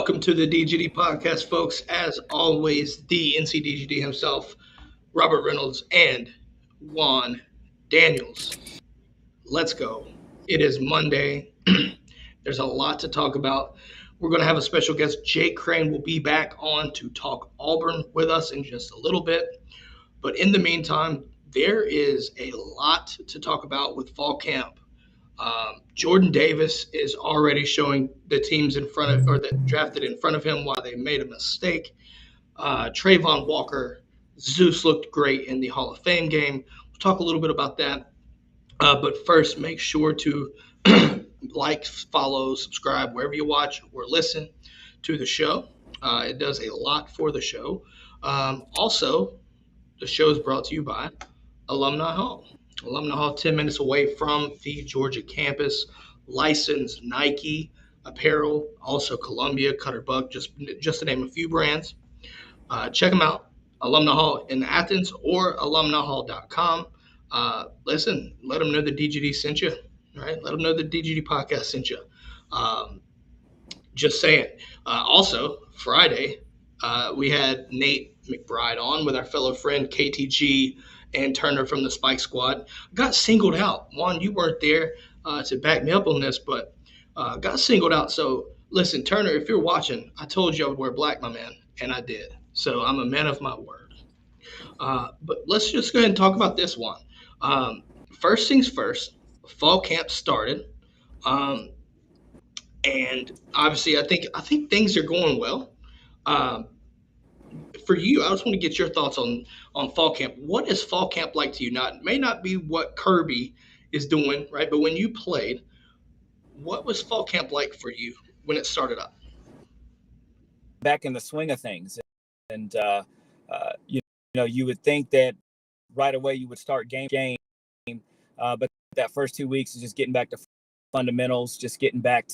Welcome to the DGD podcast, folks. As always, the NCDGD himself, Robert Reynolds, and Juan Daniels. Let's go. It is Monday. There's a lot to talk about. We're going to have a special guest. Jake Crain will be back on to talk Auburn with us in just a little bit. But in the meantime, there is a lot to talk about with fall camp. Jordan Davis is already showing the teams in front of, or that drafted in front of him, why they made a mistake. Trayvon Walker, Zeus looked great in the Hall of Fame game. We'll talk a little bit about that. But first, make sure to like, follow, subscribe wherever you watch or listen to the show. It does a lot for the show. Also, the show is brought to you by Alumni Hall. Alumni Hall, 10 minutes away from the Georgia campus. Licensed Nike apparel, also Columbia, Cutter Buck, just to name a few brands. Check them out. Alumni Hall in Athens or alumnihall.com. Listen, let them know the DGD sent you, right? Let them know the DGD podcast sent you. Just saying. Also, Friday, we had Nate McBride on with our fellow friend KTG and Turner from the Spike Squad. Got singled out. Juan, you weren't there to back me up on this, but got singled out. So listen, Turner, if you're watching, I told you I would wear black, my man, and I did. So I'm a man of my word. But let's just go ahead and talk about this one. First things first, fall camp started. And obviously, I think things are going well. For you, I just want to get your thoughts on fall camp. What is fall camp like to you? Now, it may not be what Kirby is doing, right? But when you played, what was fall camp like for you when it started up? Back in the swing of things, and you know, you would think that right away you would start game, but that first 2 weeks is just getting back to fundamentals, just getting back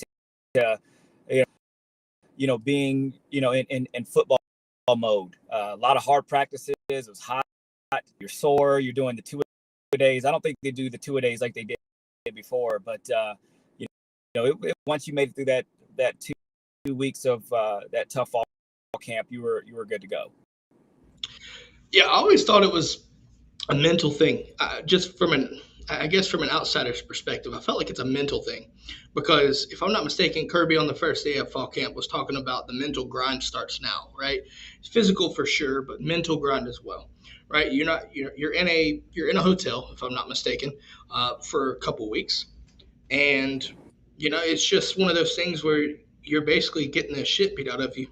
to being in football mode. A lot of hard practices. It was hot. You're sore. You're doing the 2-a-days. I don't think they do the 2-a-days like they did before, but once you made it through that 2 weeks of that tough fall camp, you were good to go. Yeah, I always thought it was a mental thing. Just from an outsider's perspective, I felt like it's a mental thing because if I'm not mistaken, Kirby on the first day of fall camp was talking about the mental grind starts now, right? It's physical for sure, but mental grind as well, right? You're in a hotel, if I'm not mistaken, for a couple weeks, and it's just one of those things where you're basically getting the shit beat out of you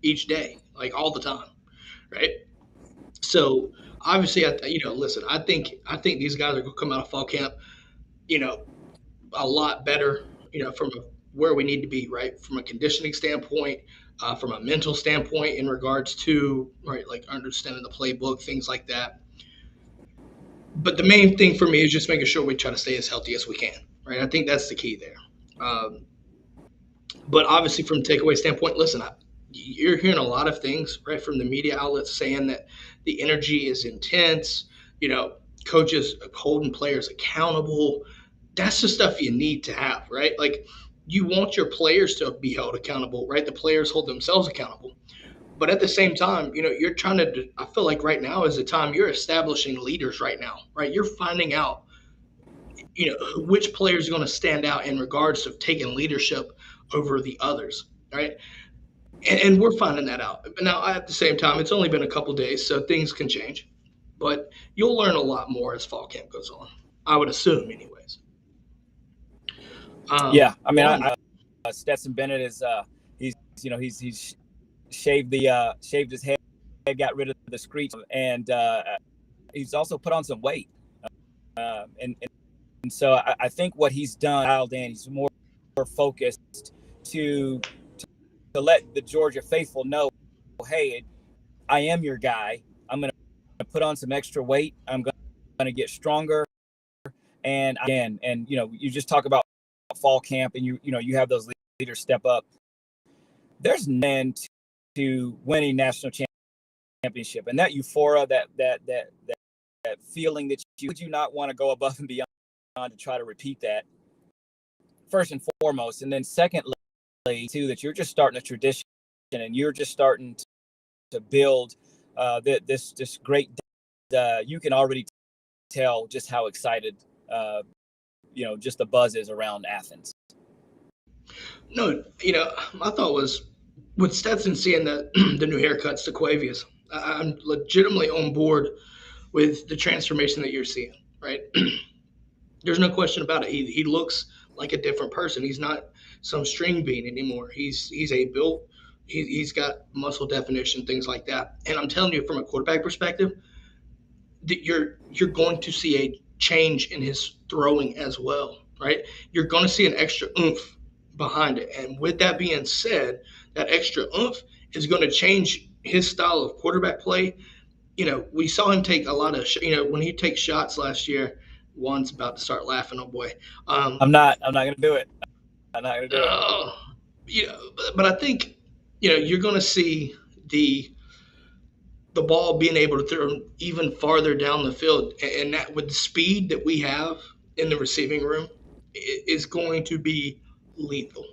each day, like all the time, right? So obviously, listen, I think these guys are going to come out of fall camp, a lot better, from where we need to be, right? From a conditioning standpoint, from a mental standpoint in regards to, right, like understanding the playbook, things like that. But the main thing for me is just making sure we try to stay as healthy as we can, right? I think that's the key there. But obviously, from a takeaway standpoint, listen, you're hearing a lot of things, right, from the media outlets saying that the energy is intense, coaches holding players accountable. That's the stuff you need to have, right? Like, you want your players to be held accountable, right? The players hold themselves accountable. But at the same time, you're trying to – I feel like right now is the time you're establishing leaders right now, right? You're finding out, which players are going to stand out in regards to taking leadership over the others, right? And we're finding that out. But now, at the same time, it's only been a couple days, so things can change. But you'll learn a lot more as fall camp goes on, I would assume anyways. Yeah, I mean, Stetson Bennett is he's shaved his head, got rid of the screech, and he's also put on some weight. And so I think what he's done, dialed in, he's more focused to let the Georgia faithful know, hey, I am your guy. I'm going to put on some extra weight. I'm going to get stronger. And again, you just talk about fall camp, and you have those leaders step up. There's an end to winning national championship, and that euphoria, that feeling that would you not want to go above and beyond to try to repeat that, first and foremost, and then secondly too, that you're just starting a tradition and you're just starting to build this great. You can already tell just how excited just the buzz is around Athens. No, my thought was with Stetson seeing the the new haircuts to Quavius, I'm legitimately on board with the transformation that you're seeing. Right? There's no question about it. He looks like a different person. He's not some string bean anymore. He's a built. He's got muscle definition, things like that. And I'm telling you, from a quarterback perspective, that you're going to see a change in his throwing as well, right? You're going to see an extra oomph behind it. And with that being said, that extra oomph is going to change his style of quarterback play. We saw him take a lot of, when he takes shots last year. Juan's about to start laughing, oh boy. I'm not going to do it. I'm not going to do it. But I think, you're going to see the ball being able to throw even farther down the field, and that with the speed that we have in the receiving room is going to be lethal.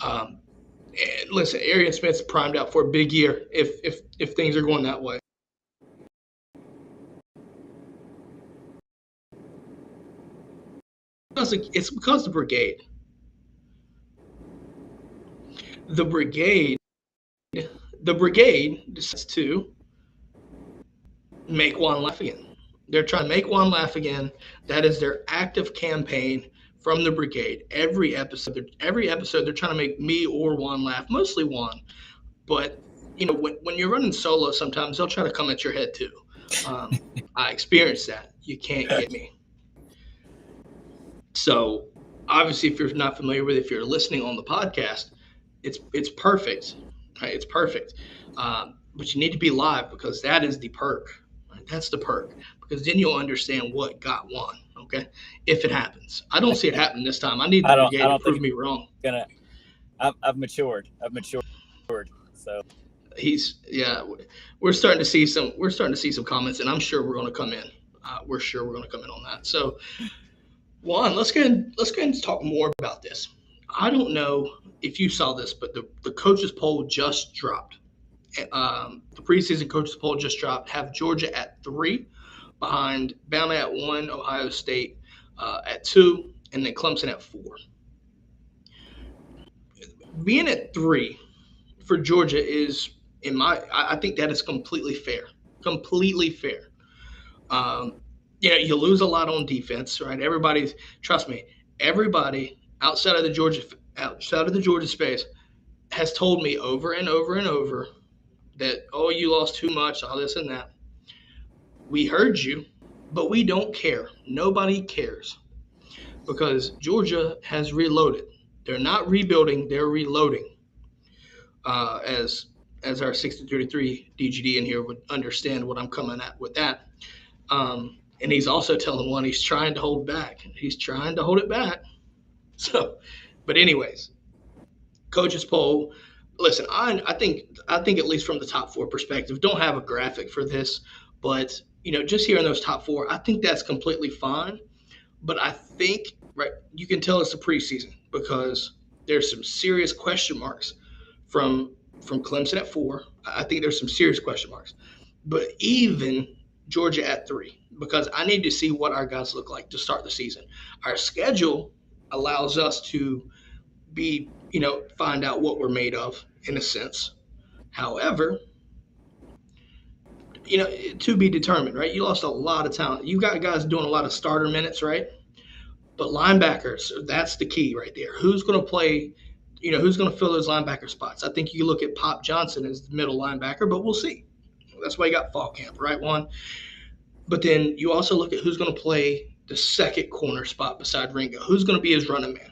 And listen, Arian Smith's primed out for a big year if things are going that way. It's because the brigade. The brigade decides to make Juan laugh again. They're trying to make Juan laugh again. That is their active campaign from the brigade. Every episode, they're trying to make me or Juan laugh, mostly Juan. But, when you're running solo, sometimes they'll try to come at your head too. I experienced that. You can't get me. So, obviously, if you're not familiar with it, if you're listening on the podcast, it's perfect. Right? It's perfect. But you need to be live because that is the perk. Right? That's the perk. Because then you'll understand what got Juan. Okay, if it happens, I don't see it happening this time. I need the brigade to prove me wrong. I've matured. So we're starting to see some comments, and I'm sure we're going to come in. We're sure we're going to come in on that. So, Juan, let's go ahead and talk more about this. I don't know if you saw this, but the coaches poll just dropped. The preseason coaches poll just dropped. Have Georgia at 3, behind Bama at 1, Ohio State at 2, and then Clemson at 4. Being at 3 for Georgia is, I think that is completely fair. Completely fair. You lose a lot on defense, right? Trust me, everybody outside of the Georgia space has told me over and over and over that, oh, you lost too much, all this and that. We heard you, but we don't care. Nobody cares because Georgia has reloaded. They're not rebuilding, they're reloading. As our 6033 DGD in here would understand what I'm coming at with that. And he's also telling Juan he's trying to hold back. He's trying to hold it back. So, but anyways, coaches poll. Listen, I think at least from the top 4 perspective, don't have a graphic for this, but just hearing those top 4, I think that's completely fine. But I think you can tell it's a preseason because there's some serious question marks from Clemson at 4. I think there's some serious question marks, but even Georgia at 3, because I need to see what our guys look like to start the season. Our schedule allows us to find out what we're made of in a sense. However, to be determined, right? You lost a lot of talent. You got guys doing a lot of starter minutes, right? But linebackers, that's the key right there. Who's going to play? Who's going to fill those linebacker spots? I think you look at Pop Johnson as the middle linebacker, but we'll see. That's why you got fall camp, right, Juan? But then you also look at who's going to play the second corner spot beside Ringo. Who's going to be his running man?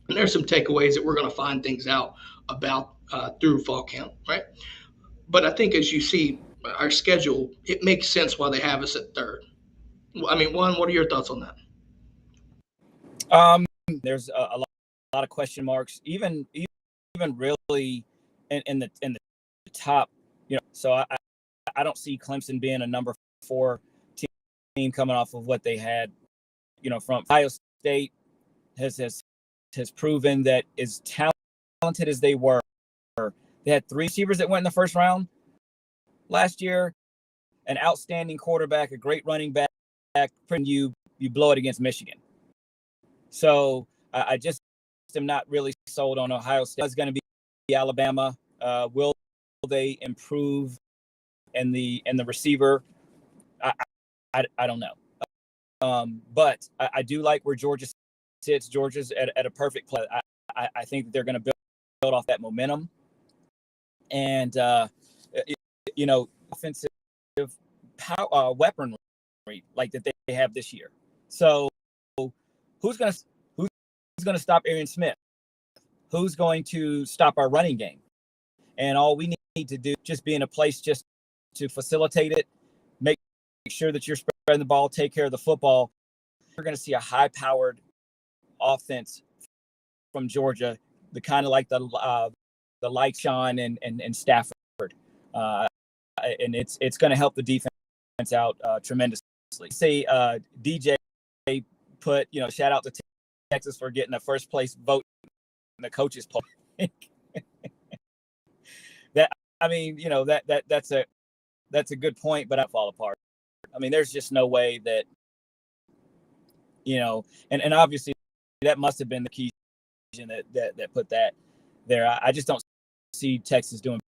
And there's some takeaways that we're going to find things out about through fall camp, right? But I think as you see our schedule, it makes sense why they have us at 3rd. I mean, Juan, what are your thoughts on that? There's a lot of question marks, even really in the top. So I don't see Clemson being a number 4 team coming off of what they had. From Ohio State has proven that as talented as they were, They had 3 receivers that went in the first round last year, an outstanding quarterback, a great running back. You blow it against Michigan. So I just am not really sold on Ohio State. It's going to be Alabama. Will they improve in the receiver? I don't know. But I do like where Georgia sits. Georgia's at a perfect place. I think that they're going to build off that momentum. And, offensive power, weaponry like that they have this year. So who's going to stop Arian Smith? Who's going to stop our running game? And all we need to do just be in a place just to facilitate it, make sure that you're spreading the ball, take care of the football. You're going to see a high-powered offense from Georgia, the kind of like the like Sean and Stafford, and it's going to help the defense out tremendously. Say DJ put shout out to Texas for getting the first place vote in the coaches poll. That's a good point, but I fall apart. I mean, there's just no way that and obviously that must have been the key that put that there. I just don't see Texas doing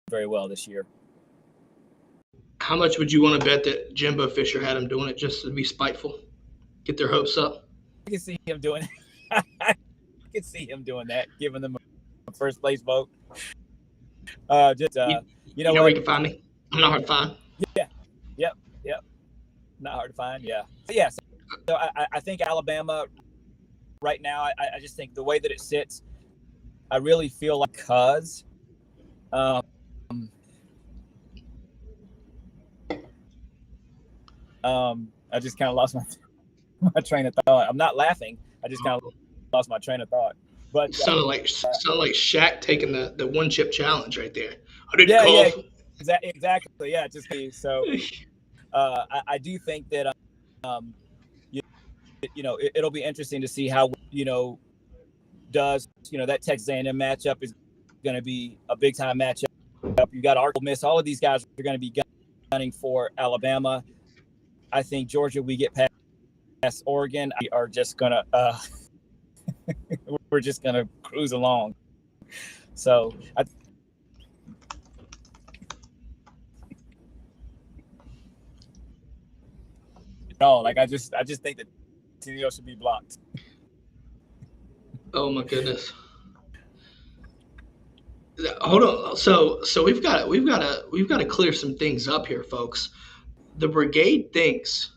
very well this year. How much would you want to bet that Jimbo Fisher had him doing it just to be spiteful, get their hopes up? I can see him doing it. I can see him doing that, giving them a first place vote. You know where you can find me. I'm not hard to find. Yeah. Yep. Not hard to find. Yeah. Yeah. So I think Alabama right now, I just think the way that it sits, I really feel like I just kind of lost my train of thought. I'm not laughing. I just kind of lost my train of thought. But it sounded like Shaq taking the one chip challenge right there. I didn't cough. Yeah, exactly. Yeah, just be so. I do think that it'll be interesting to see how does that Texas A&M matchup is going to be a big time matchup. You got Ole Miss. All of these guys are going to be gunning for Alabama. I think Georgia, we get past Oregon, we are just gonna we're just gonna cruise along. So I just think that TDO should be blocked. Oh my goodness. Hold on. So we've got to clear some things up here, folks. The brigade thinks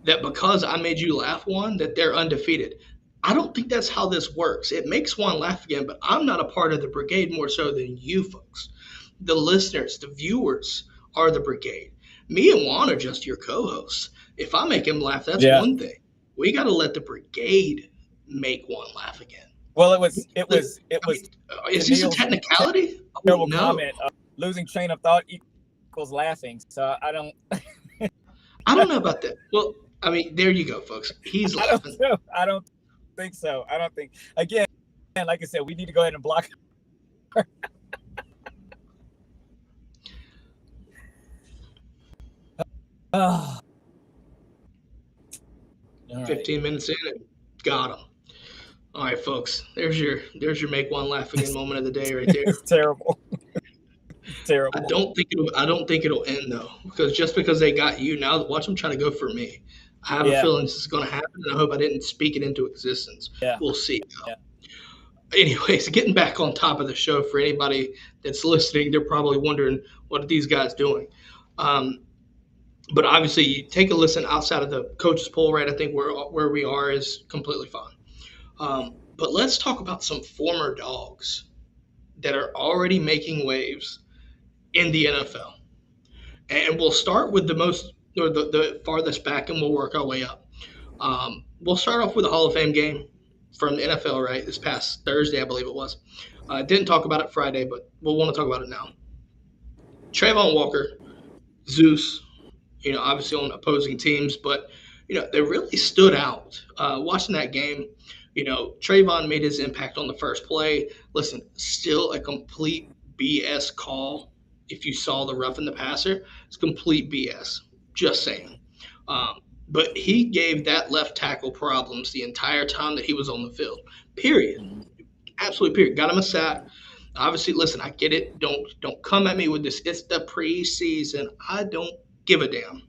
that because I made you laugh, Juan, that they're undefeated. I don't think that's how this works. It makes Juan laugh again, but I'm not a part of the brigade more so than you folks. The listeners, the viewers are the brigade. Me and Juan are just your co-hosts. If I make him laugh, that's one thing. We got to let the brigade make Juan laugh again. Well, it was. Is this a technicality? Terrible comment. Losing train of thought equals laughing. So I don't. I don't know about that. Well, I mean, there you go, folks. He's laughing. I don't think so. I don't think. Again, like I said, we need to go ahead and block. Oh. 15 minutes in and got him. All right, folks. There's your make one laugh again moment of the day right there. It's terrible. Terrible. I don't think it'll end though, because they got you now. Watch them try to go for me. I have a feeling this is going to happen, and I hope I didn't speak it into existence. Yeah. We'll see. Yeah. Anyways, getting back on top of the show, for anybody that's listening, they're probably wondering what are these guys doing. But obviously, you take a listen outside of the coaches poll, right? I think where we are is completely fine. But let's talk about some former dogs that are already making waves in the NFL. And we'll start with the farthest back, and we'll work our way up. We'll start off with a Hall of Fame game from the NFL, right? This past Thursday, I believe it was. Didn't talk about it Friday, but we'll want to talk about it now. Trayvon Walker, Zeus, obviously on opposing teams, but, that really stood out. Watching that game, Trayvon made his impact on the first play. Listen, still a complete BS call. If you saw the rough in the passer, it's complete BS. Just saying. Um, but he gave that left tackle problems the entire time that he was on the field. Period. Mhm. Absolutely. Period. Got him a sack. Obviously, listen, I get it. Don't come at me with this. It's the preseason. I don't give a damn.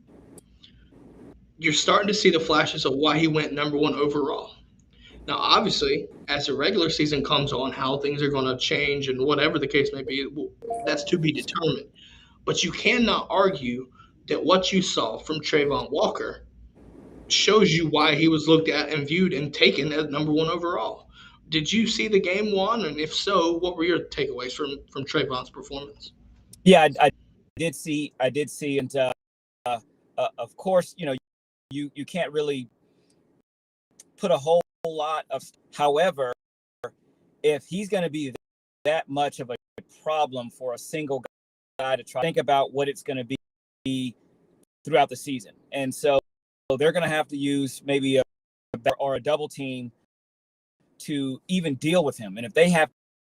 You're starting to see the flashes of why he went number one overall. Now, obviously, as the regular season comes on, how things are going to change and whatever the case may be, that's to be determined. But you cannot argue that what you saw from Trayvon Walker shows you why he was looked at and viewed and taken as number one overall. Did you see the game, Juan? And if so, what were your takeaways from Trayvon's performance? Yeah, I did see. And of course, you can't really put a whole lot of. However, if he's going to be that much of a problem for a single guy to try to think about what it's going to be throughout the season, and so they're going to have to use maybe a double team to even deal with him. And if they have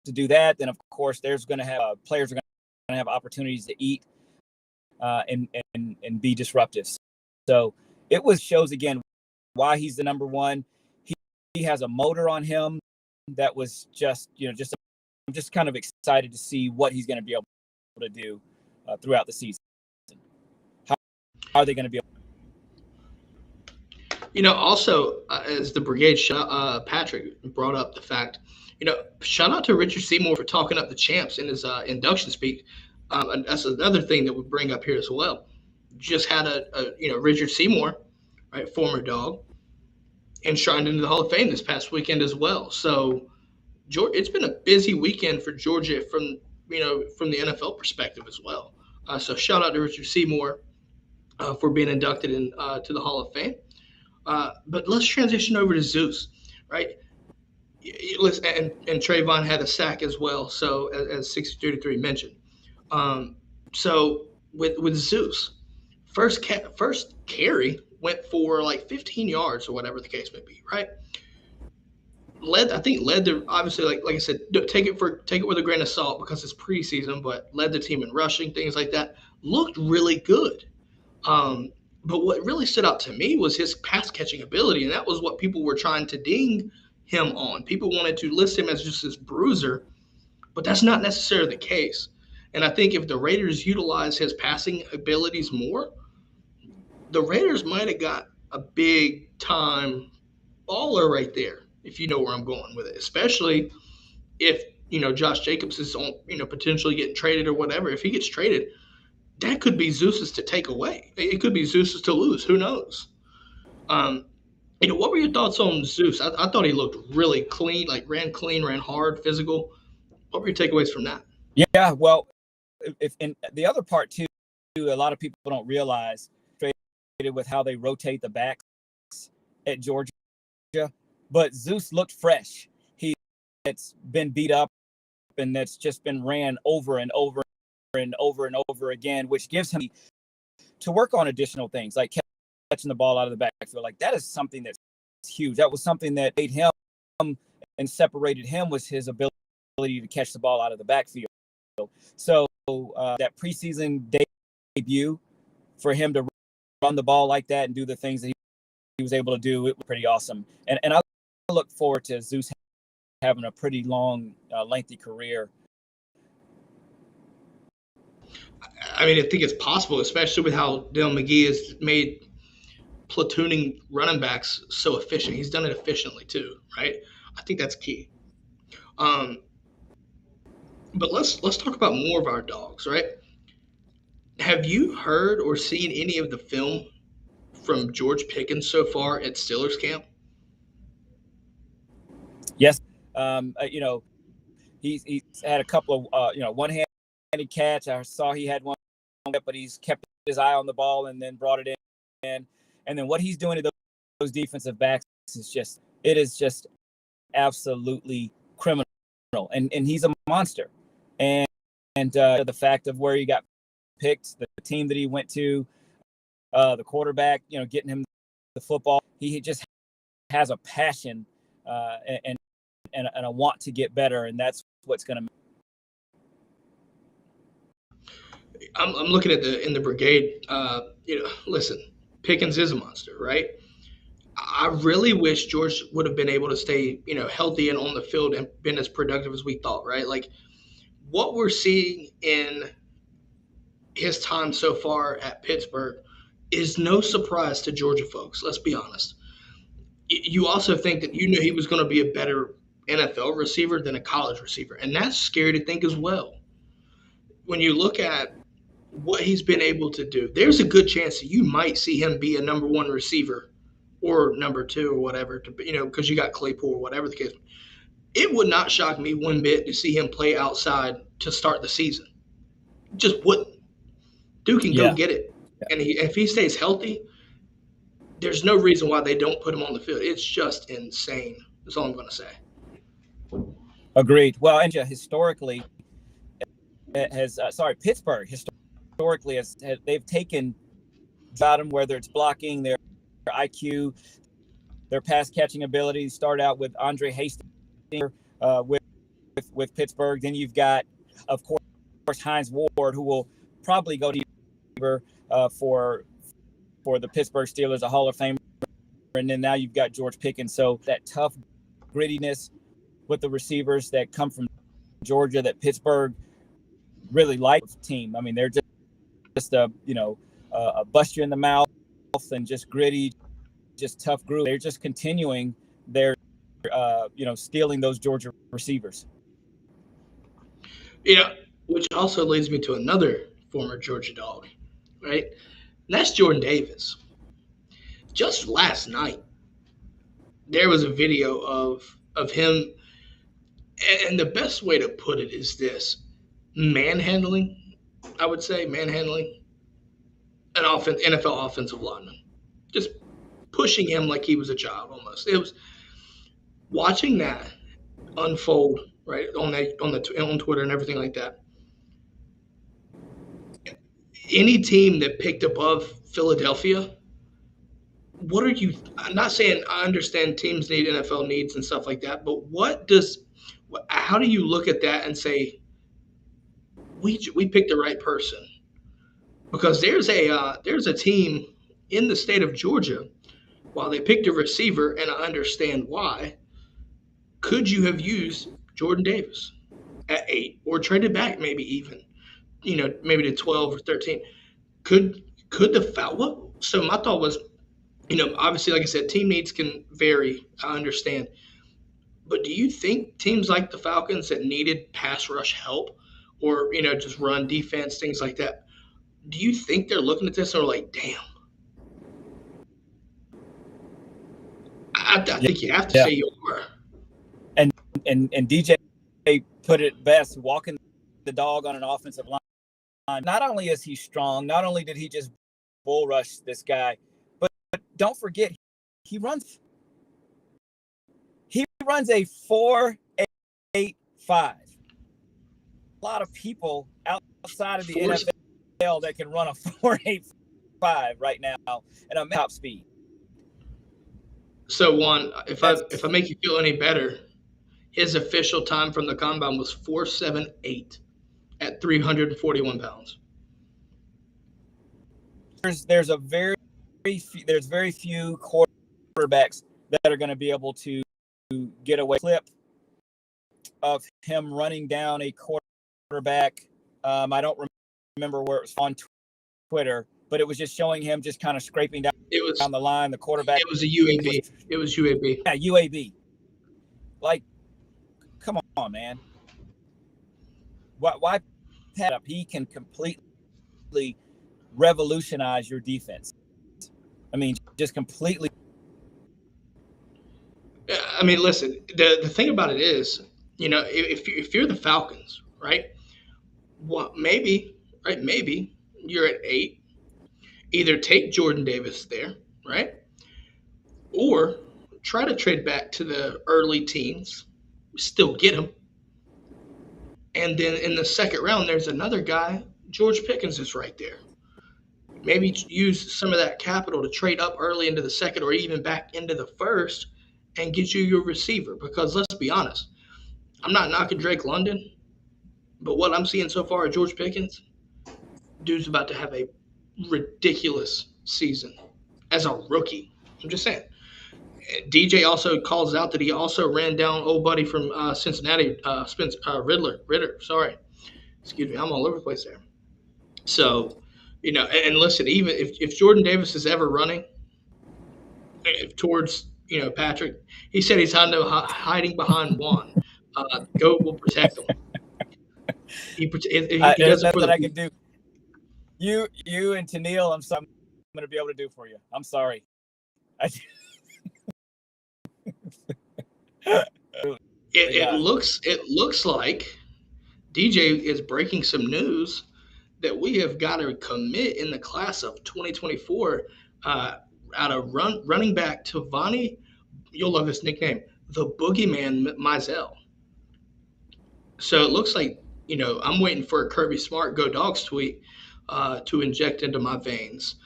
to do that, then of course there's going to have players are going to have opportunities to eat and be disruptive. So it shows again why he's the number one. He has a motor on him that was I'm just kind of excited to see what he's going to be able to do throughout the season. How are they going to be able? Also, as the brigade, Patrick brought up the fact, shout out to Richard Seymour for talking up the champs in his induction speak. And that's another thing that we bring up here as well. Just had Richard Seymour, right, former dog, enshrined into the Hall of Fame this past weekend as well. So, it's been a busy weekend for Georgia from the NFL perspective as well. So shout out to Richard Seymour for being inducted to the Hall of Fame. But let's transition over to Zeus, right? Listen, and Trayvon had a sack as well, so as 633 mentioned. Um, so with Zeus, first carry went for like 15 yards or whatever the case may be, right? Led the obviously like I said, take it with a grain of salt because it's preseason, but led the team in rushing, things like that. Looked really good. Um, but what really stood out to me was his pass catching ability, and that was what people were trying to ding him on. People wanted to list him as just this bruiser, but that's not necessarily the case. And I think if the Raiders utilize his passing abilities more, the Raiders might have got a big time baller right there, if you know where I'm going with it. Especially if Josh Jacobs is on potentially getting traded or whatever. If he gets traded, that could be Zeus's to take away. It could be Zeus's to lose. Who knows? Um, what were your thoughts on Zeus? I thought he looked really clean, like ran clean, ran hard, physical. What were your takeaways from that? Yeah, well, if in the other part too, a lot of people don't realize with how they rotate the backs at Georgia, but Zeus looked fresh. It's been beat up and that's just been ran over and over and over and over again, which gives him to work on additional things like catching the ball out of the backfield. Like that is something that's huge. That was something that made him and separated him was his ability to catch the ball out of the backfield. So that preseason debut for him to run the ball like that and do the things that he was able to do, it was pretty awesome. And I look forward to Zeus having a pretty long, lengthy career. I mean, I think it's possible, especially with how Dale McGee has made platooning running backs so efficient. He's done it efficiently too, right? I think that's key. Um, but let's talk about more of our dogs, right? Have you heard or seen any of the film from George Pickens so far at Steelers camp? Yes, he's had a couple of one-handed catch. I saw he had one, but he's kept his eye on the ball and then brought it in. And then what he's doing to those defensive backs is just absolutely criminal. And he's a monster. And the fact of where he got picked, the team that he went to, the quarterback, getting him the football. He just has a passion and a want to get better, and that's what's going to. I'm looking at in the brigade. Listen, Pickens is a monster, right? I really wish George would have been able to stay, healthy and on the field and been as productive as we thought, right? Like what we're seeing in his time so far at Pittsburgh is no surprise to Georgia folks. Let's be honest. You also think that you knew he was going to be a better NFL receiver than a college receiver, and that's scary to think as well. When you look at what he's been able to do, there's a good chance that you might see him be a number one receiver or number two or whatever, because you got Claypool or whatever the case. It would not shock me one bit to see him play outside to start the season. Just wouldn't. Dude can go get it. And if he stays healthy, there's no reason why they don't put him on the field. It's just insane. That's all I'm going to say. Agreed. Well, and historically, Pittsburgh historically they've taken about him, whether it's blocking, their IQ, their pass catching ability. Start out with Andre Hastings with Pittsburgh. Then you've got, of course, Hines Ward, who will probably go to for the Pittsburgh Steelers, a Hall of Famer. And then now you've got George Pickens. So that tough grittiness with the receivers that come from Georgia that Pittsburgh really likes team. I mean, they're just a bust you in the mouth and just gritty, just tough group. They're just continuing their, stealing those Georgia receivers. Which also leads me to another former Georgia Dog, right? And that's Jordan Davis. Just last night, there was a video of him, and the best way to put it is this: manhandling. I would say manhandling an NFL offensive lineman, just pushing him like he was a child almost. It was watching that unfold right on Twitter and everything like that. Any team that picked above Philadelphia, I'm not saying I understand teams need NFL needs and stuff like that, but how do you look at that and say, we picked the right person? Because there's a team in the state of Georgia, while they picked a receiver, and I understand why, could you have used Jordan Davis at 8 or traded back maybe even, maybe to 12 or 13? Could the foul? So my thought was, obviously, like I said, team needs can vary. I understand. But do you think teams like the Falcons that needed pass rush help or, just run defense, things like that, do you think they're looking at this and are like, damn? I think you have to say you are. And DJ put it best, walking the dog on an offensive line. Not only is he strong, not only did he just bull rush this guy, but don't forget, he runs a 4.85. A lot of people outside of the NFL that can run a 4.85 right now at a top speed. So Juan, if I make you feel any better, his official time from the combine was 4.78 at 341 pounds. There's very few quarterbacks that are going to be able to get away clip of him running down a quarterback. I don't remember where it was on Twitter, but it was just showing him just kind of scraping down the line. The quarterback. It was a UAB. It was UAB. Yeah, UAB. Like, come on, man. Why pad up? He can completely revolutionize your defense. I mean, just completely. I mean, listen, the thing about it is, if you're the Falcons, right? Well, maybe you're at 8. Either take Jordan Davis there, right? Or try to trade back to the early teens, still get him. And then in the second round, there's another guy, George Pickens is right there. Maybe use some of that capital to trade up early into the second or even back into the first and get you your receiver. Because let's be honest, I'm not knocking Drake London, but what I'm seeing so far at George Pickens, dude's about to have a ridiculous season as a rookie. I'm just saying. DJ also calls out that he also ran down old buddy from Cincinnati, Spence Ritter. Sorry, excuse me, I'm all over the place there. So, and listen, even if Jordan Davis is ever running towards Patrick, he said he's hiding behind Juan. Goat will protect him. He There's does it for nothing the I can do. You and Tennille, I'm going to be able to do for you. I'm sorry. It looks like DJ is breaking some news that we have got to commit in the class of 2024 out of running back Tavani. You'll love this nickname, the Boogeyman Mizell. So it looks like I'm waiting for a Kirby Smart Go Dogs tweet to inject into my veins.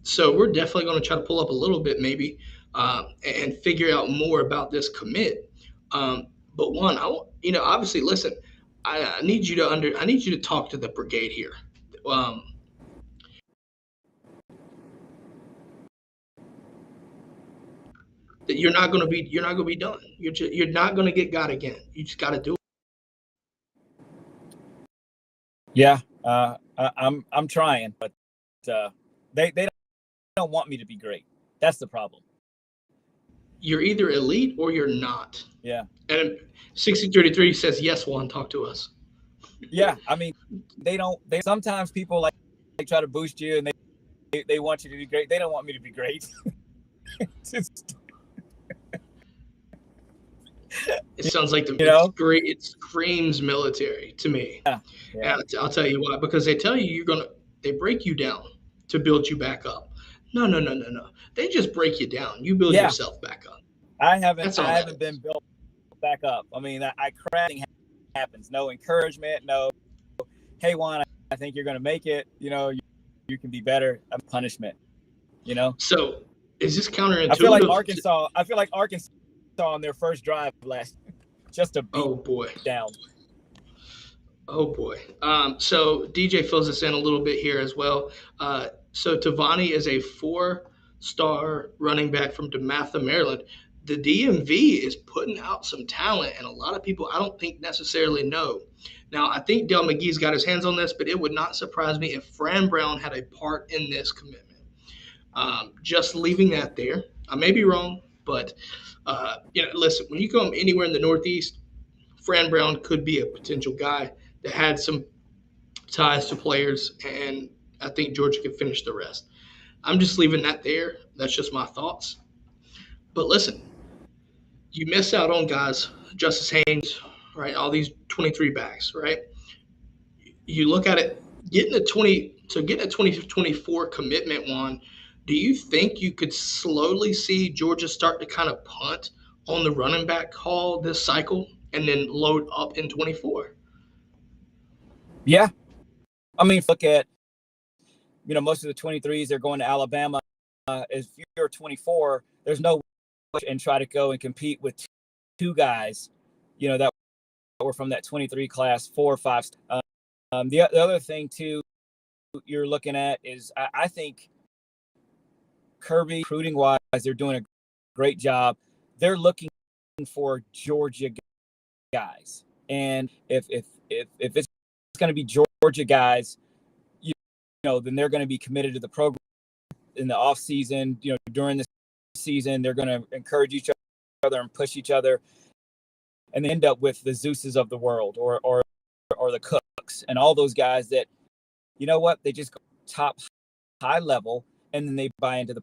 So we're definitely going to try to pull up a little bit maybe and figure out more about this commit. But one, obviously, listen, I need you to talk to the brigade here. That you're not going to be done. You're not going to get got again. You just got to do it. Yeah, I'm trying, but they don't want me to be great. That's the problem. You're either elite or you're not. Yeah. And 6033 says, yes, Juan, talk to us. Yeah, I mean, they sometimes people like try to boost you and they want you to be great. They don't want me to be great. It sounds like it screams military to me. Yeah. And I'll tell you why. Because they tell you they break you down to build you back up. No. They just break you down. You build yourself back up. I haven't been built back up. I mean, crashing happens. No encouragement. No, hey Juan, I think you're going to make it. You can be better. Punishment. So is this counterintuitive? I feel like Arkansas on their first drive last, just a beat down. Oh boy. So DJ fills us in a little bit here as well. So Tavani is a 4-star running back from DeMatha, Maryland. The DMV is putting out some talent, and a lot of people I don't think necessarily know. Now, I think Dale McGee's got his hands on this, but it would not surprise me if Fran Brown had a part in this commitment. Just leaving that there. I may be wrong, but listen, when you come anywhere in the Northeast, Fran Brown could be a potential guy that had some ties to players, and I think Georgia could finish the rest. I'm just leaving that there. That's just my thoughts. But listen, you miss out on guys, Justice Haynes, right? All these 23 backs, right? You look at it, getting a 2024 commitment one. Do you think you could slowly see Georgia start to kind of punt on the running back call this cycle and then load up in 24? Yeah. I mean, look at, most of the 23s, they're going to Alabama. If you're 24, there's no way and try to go and compete with two guys, that were from that 23 class, 4 or 5. The other thing, too, you're looking at is I think Kirby, recruiting-wise, they're doing a great job. They're looking for Georgia guys. And if it's going to be Georgia guys, then they're going to be committed to the program in the off season. During the season, they're going to encourage each other and push each other, and they end up with the Zeuses of the world or the Cooks and all those guys that, they just go top high level and then they buy into the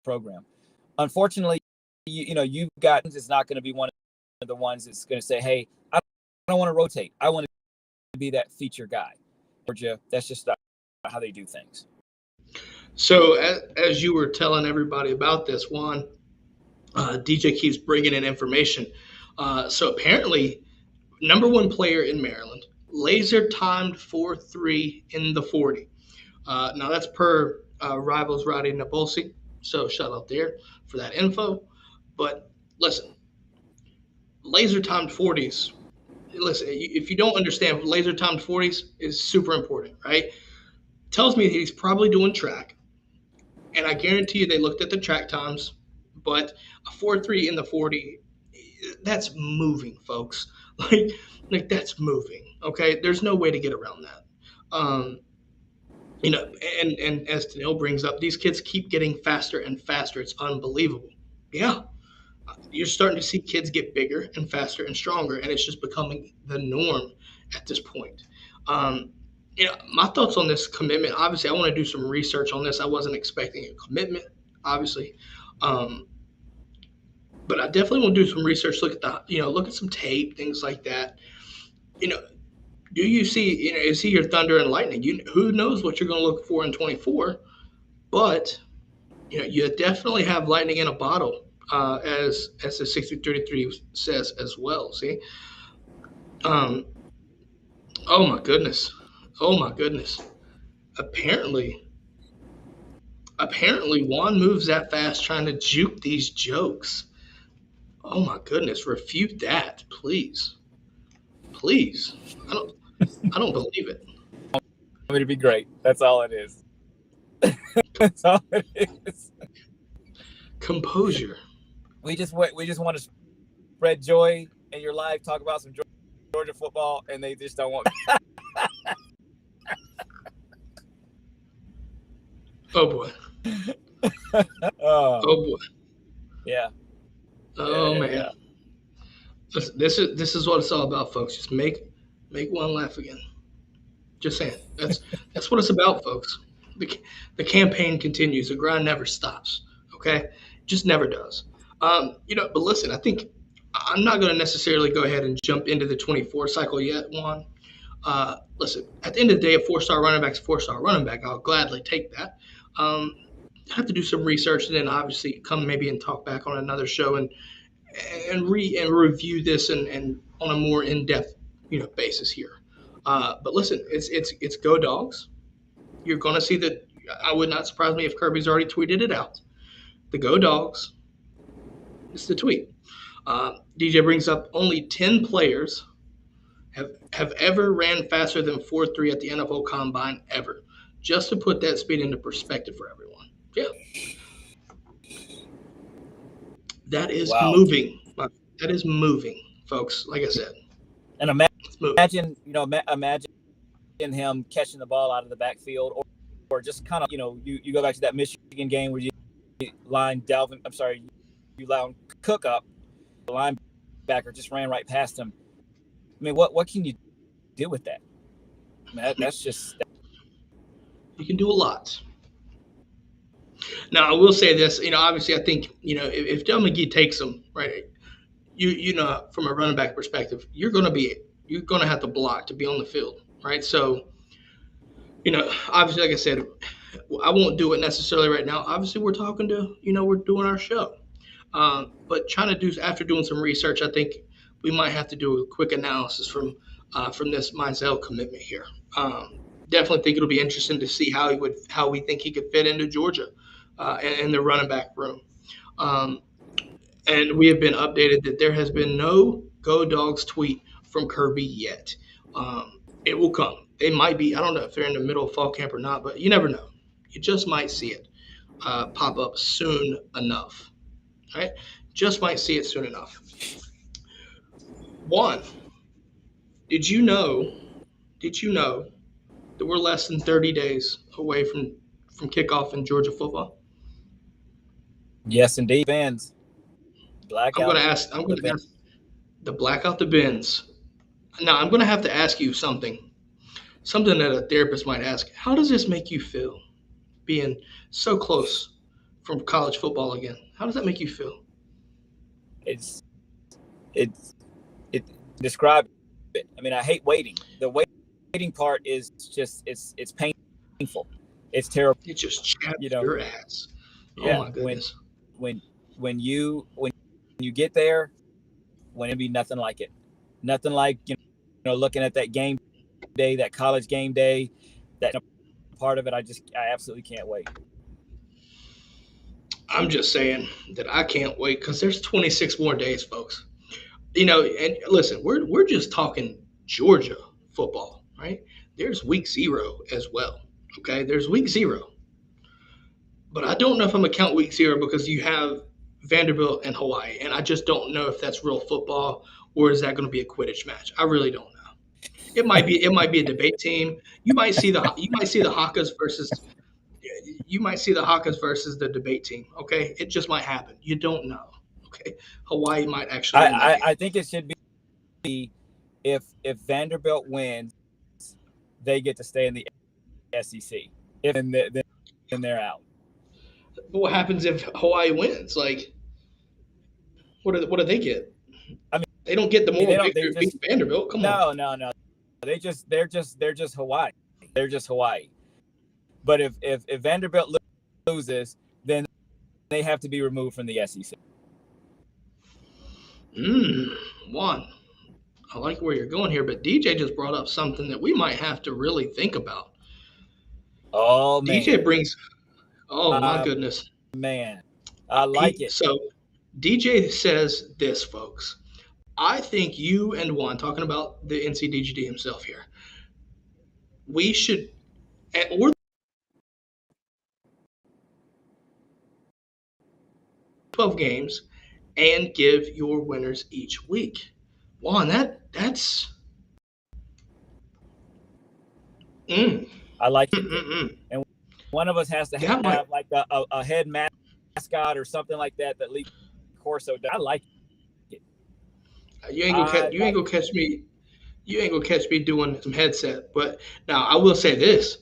program. Unfortunately, you've got, it's not going to be one of the ones that's going to say, hey, I don't want to rotate. I want to be that feature guy. Georgia, that's just how they do things. So as you were telling everybody about this, Juan, DJ keeps bringing in information. So apparently, number one player in Maryland, laser timed 4.3 in the 40. Now that's per Rivals Rowdy Napolsi. So shout out there for that info. But listen, laser timed 40s. Listen, if you don't understand, laser timed 40s is super important, right? Tells me that he's probably doing track. And I guarantee you they looked at the track times, but a 4.3 in the 40, that's moving, folks. Like, like that's moving. Okay, there's no way to get around that. Um, you know, and as Daniil brings up, these kids keep getting faster and faster. It's unbelievable. Yeah, you're starting to see kids get bigger and faster and stronger, and it's just becoming the norm at this point. Um, my thoughts on this commitment. Obviously, I want to do some research on this. I wasn't expecting a commitment, obviously, um, but I definitely want to do some research. Look at look at some tape, things like that. You know, do you see? Is he your thunder and lightning? Who knows what you're going to look for in 24? But you definitely have lightning in a bottle, as the 6033 says as well. See, um, oh my goodness, oh my goodness. Apparently, apparently Juan moves that fast trying to juke these jokes. Oh my goodness, refute that, please, please. I don't, I don't believe it. I mean, to be great. That's all it is. That's all it is. Composure. We just want to spread joy in your life. Talk about some Georgia football, and they just don't want. Oh boy. Oh boy. Yeah. Oh man. Yeah. This is what it's all about, folks. Just make one laugh again. Just saying. That's what it's about, folks. The campaign continues. The grind never stops. Okay, just never does. But listen, I think I'm not going to necessarily go ahead and jump into the 24 cycle yet, Juan. Listen, at the end of the day, a 4-star running back's a 4-star running back. I'll gladly take that. I have to do some research and then obviously come maybe and talk back on another show and review this and on a more in depth basis here. But listen, it's go dogs. You're going to see that. I would not surprise me if Kirby's already tweeted it out. The go dogs. It's the tweet. DJ brings up only 10 players have ever ran faster than 4.3 at the NFL Combine ever. Just to put that speed into perspective for everyone. Yeah. That is moving. That is moving, folks. Like I said. And imagine him catching the ball out of the backfield, or just kind of, you go back to that Michigan game where you line Cook up, the linebacker just ran right past him. I mean, what can you do with that? I mean, that's just. You can do a lot. Now, I will say this. Obviously, I think if Del McGee takes him right, from a running back perspective, you're going to have to block to be on the field, right? So, obviously, like I said, I won't do it necessarily right now. Obviously, we're talking to, we're doing our show. But after doing some research, I think we might have to do a quick analysis from this Mizell commitment here. Definitely think it'll be interesting to see how we think he could fit into Georgia in the running back room. And we have been updated that there has been no Go Dogs tweet from Kirby yet. It will come. They might be. I don't know if they're in the middle of fall camp or not, but you never know. You just might see it pop up soon enough. Right? Just might see it soon enough. One, did you know that we're less than 30 days away from kickoff in Georgia football? Yes, indeed. Fans. I'm going to ask the blackout the bins. Now, I'm going to have to ask you something that a therapist might ask. How does this make you feel, being so close from college football again? How does that make you feel? It describe it. I mean, I hate waiting. The waiting part is just it's painful. It's terrible. It just chaps your ass. Yeah, oh my goodness. When you get there, when it be nothing like it. Nothing like looking at that game day, that college game day, that part of it. I absolutely can't wait. I'm just saying that I can't wait because there's 26 more days, folks. And listen, we're just talking Georgia football, right? There's week 0 as well. Okay, there's week 0, but I don't know if I'm gonna count week 0 because you have Vanderbilt and Hawaii, and I just don't know if that's real football or is that going to be a Quidditch match. I really don't know. It might be a debate team. You might see the Hawkas versus the debate team. Okay, it just might happen. You don't know. Okay, Hawaii might actually win that game. I think it should be if Vanderbilt wins, they get to stay in the SEC. If then they're out. But what happens if Hawaii wins? Like, what do they get? I mean, they don't get the moral victory beat Vanderbilt. Come on. No. They're just Hawaii. They're just Hawaii. But if Vanderbilt loses, then they have to be removed from the SEC. Juan, I like where you're going here, but DJ just brought up something that we might have to really think about. Oh man, DJ brings. Oh my goodness, man, I like it. So DJ says this, folks. I think you and Juan, talking about the NCDGD himself here, we should, or 12 games, and give your winners each week. Juan, that's. I like it. And one of us has to have like a head mascot or something like that Lee Corso does. I like it. You ain't gonna catch me. You ain't gonna catch me doing some headset. But now I will say this: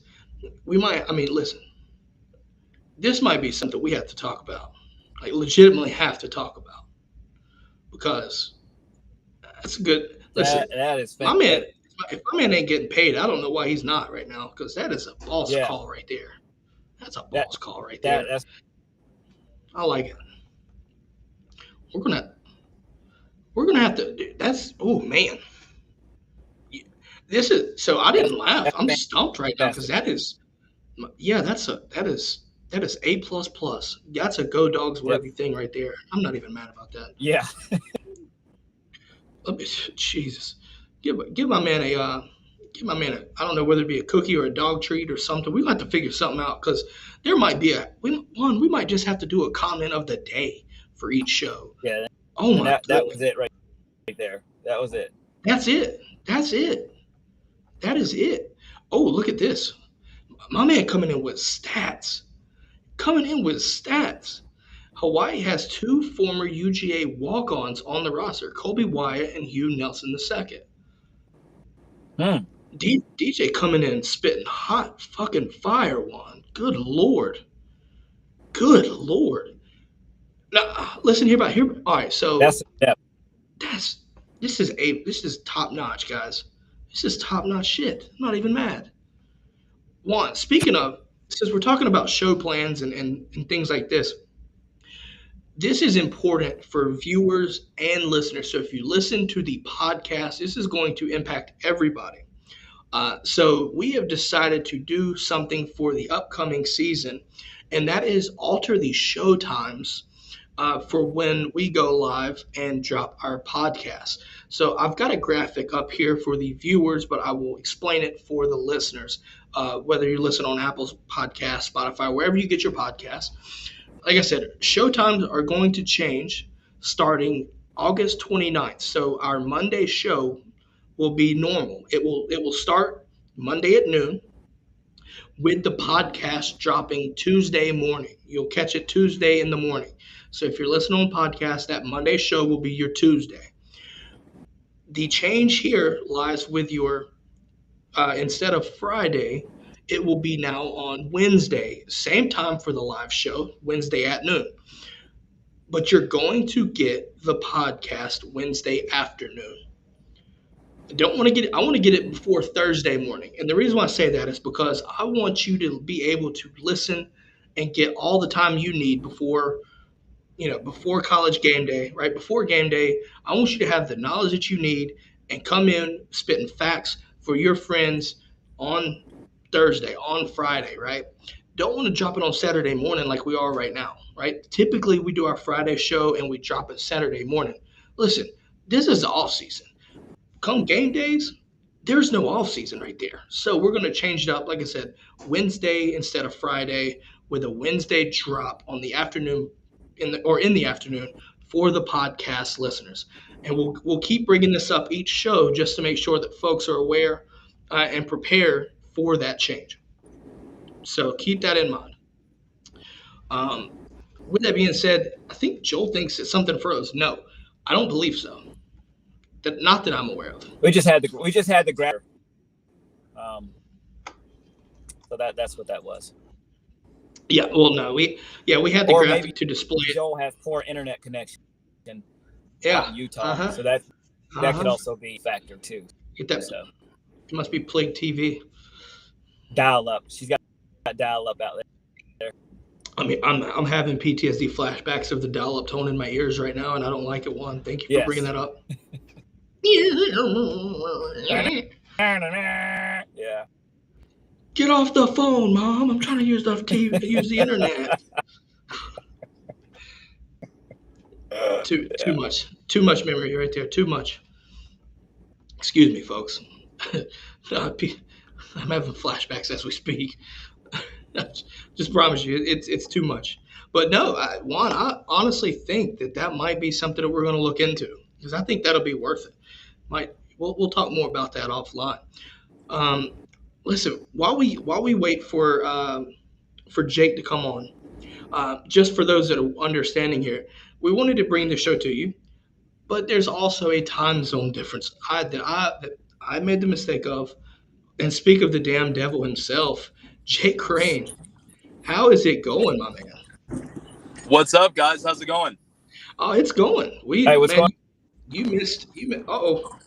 listen. This might be something we have to talk about, like legitimately have to talk about, because that's good. Listen, that is my man. If my man ain't getting paid, I don't know why he's not right now, because that is a boss call right there. That's a boss call right there. I like it. We're gonna have to. That's man. This is so. I didn't laugh. I'm stumped right now because that is A++. That's a go dogs worthy thing right there. I'm not even mad about that. Yeah. Jesus, give my man a I don't know whether it be a cookie or a dog treat or something. We have to figure something out, because there might be we might just have to do a comment of the day for each show. Yeah. Oh my. That was it right there. That was it. That's it. That is it. Oh, look at this. My man coming in with stats. Hawaii has 2 former UGA walk-ons on the roster, Colby Wyatt and Hugh Nelson II. DJ coming in spitting hot fucking fire, Juan. Good Lord. Now, listen here. All right, so this is top notch, guys. This is top notch shit. I'm not even mad. Juan, speaking of, since we're talking about show plans and things like this is important for viewers and listeners. So if you listen to the podcast, this is going to impact everybody. So we have decided to do something for the upcoming season, and that is alter the show times for when we go live and drop our podcast. So I've got a graphic up here for the viewers, but I will explain it for the listeners, whether you listen on Apple's podcast, Spotify, wherever you get your podcast. Like I said, show times are going to change starting August 29th. So our Monday show will be normal. It will start Monday at noon, with the podcast dropping Tuesday morning. You'll catch it Tuesday in the morning. So if you're listening on podcast, that Monday show will be your Tuesday. The change here lies with your, instead of Friday, it will be now on Wednesday. Same time for the live show, Wednesday at noon. But you're going to get the podcast Wednesday afternoon. I want to get it before Thursday morning. And the reason why I say that is because I want you to be able to listen and get all the time you need before college game day, right? Before game day, I want you to have the knowledge that you need and come in spitting facts for your friends on Thursday, on Friday, right? Don't want to drop it on Saturday morning like we are right now, right? Typically, we do our Friday show and we drop it Saturday morning. Listen, this is the off season. Come game days, there's no off season right there. So we're going to change it up. Like I said, Wednesday instead of Friday, with a Wednesday drop on the afternoon in the afternoon for the podcast listeners. And we'll keep bringing this up each show just to make sure that folks are aware and prepare for that change. So keep that in mind. Um, with that being said, I think Joel thinks it's something froze. No, I don't believe so. Not that I'm aware of. We just had the grab. So that's what that was. Yeah, well, no, we had the graphic to display it. Joel has poor internet connection. Yeah, in Utah, so that could also be a factor too. Get that. So it must be Plague TV. Dial up. She's got dial up out there. I mean, I'm having PTSD flashbacks of the dial up tone in my ears right now, and I don't like it. One, thank you for bringing that up. Yeah. Get off the phone, Mom. I'm trying to use the internet. Too much memory right there. Too much. Excuse me, folks. I'm having flashbacks as we speak. Just promise you, it's too much. But no, Juan, I honestly think that might be something that we're going to look into, because I think that'll be worth it. We'll talk more about that offline. Listen, while we wait for Jake to come on, just for those that are understanding here, we wanted to bring the show to you, but there's also a time zone difference that I made the mistake of. And speak of the damn devil himself, Jake Crain. How is it going, my man? What's up, guys? How's it going? Oh, it's going. What's going? You missed. Uh-oh.